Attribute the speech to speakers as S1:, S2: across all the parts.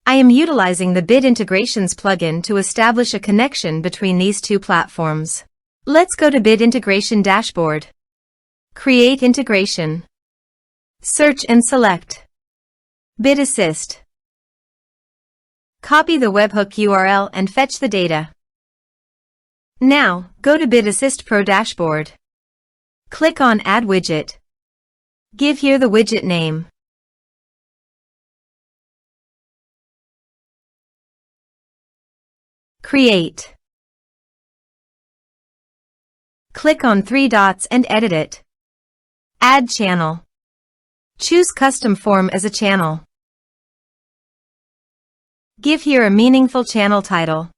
S1: I am utilizing the Bid Integrations plugin to establish a connection between these two platforms. Let's go to Bid Integration Dashboard. Create Integration. Search and select Bid Assist. Copy the webhook URL and fetch the data. Now, go to Bid Assist Pro Dashboard. Click on Add Widget. Give here the widget name. Create. Click on three dots and edit it. Add channel. Choose Custom Form as a channel. Give here a meaningful channel title.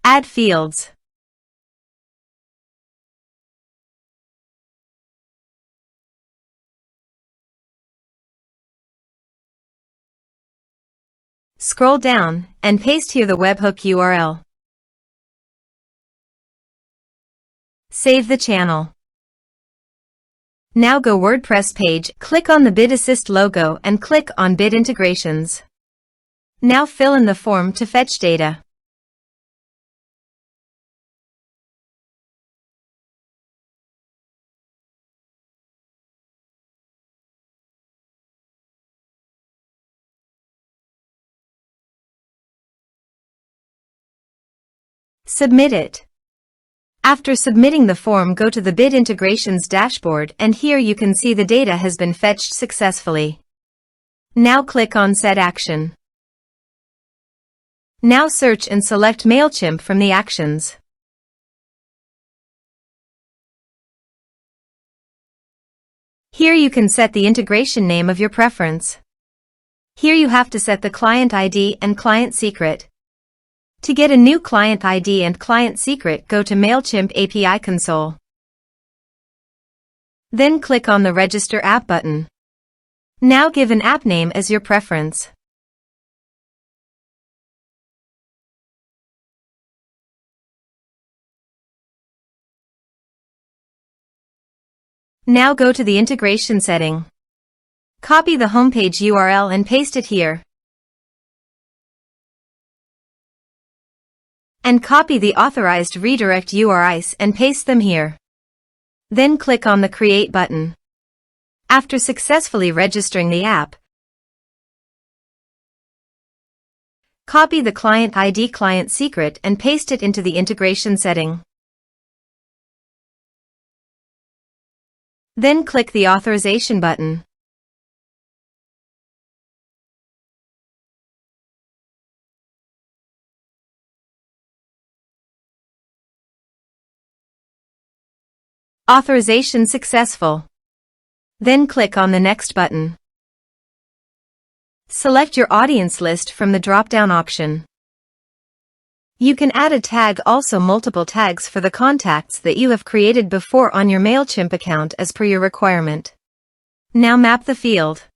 S1: Add fields. Scroll down and paste here the webhook URL. Save the channel. Now go WordPress page, click on the Bid Assist logo and click on Bid Integrations. Now fill in the form to fetch data. Submit it. After submitting the form, go to the Bid Integrations dashboard and here you can see the data has been fetched successfully. Now click on Set Action. Now search and select Mailchimp from the actions. Here you can set the integration name of your preference. Here you have to set the client ID and client secret. To get a new client ID and client secret, go to Mailchimp API console. Then click on the Register App button. Now give an app name as your preference. Now go to the integration setting. Copy the homepage URL and paste it here. And copy the authorized redirect URIs and paste them here. Then click on the Create button. After successfully registering the app, copy the client ID client secret and paste it into the integration setting. Then click the Authorization button. Authorization successful. Then click on the Next button. Select your audience list from the drop-down option. You can add a tag, also multiple tags for the contacts that you have created before on your Mailchimp account as per your requirement. Now map the field.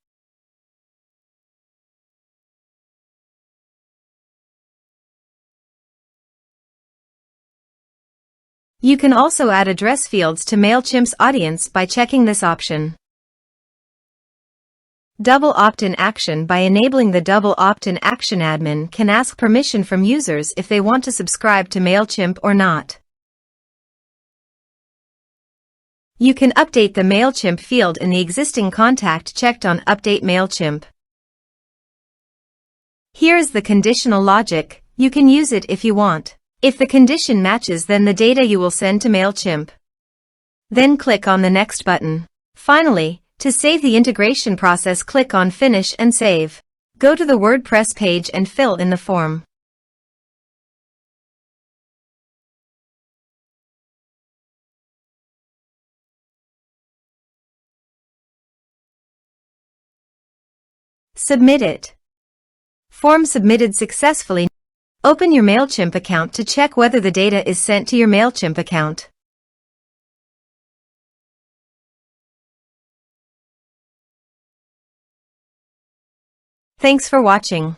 S1: You can also add address fields to Mailchimp's audience by checking this option. Double opt-in action. By enabling the double opt-in action, admin can ask permission from users if they want to subscribe to Mailchimp or not. You can update the Mailchimp field in the existing contact checked on Update Mailchimp. Here is the conditional logic. You can use it if you want. If the condition matches, then the data you will send to Mailchimp. Then click on the Next button. Finally, to save the integration process, click on Finish and Save. Go to the WordPress page and fill in the form. Submit it. Form submitted successfully. Open your Mailchimp account to check whether the data is sent to your Mailchimp account. Thanks for watching.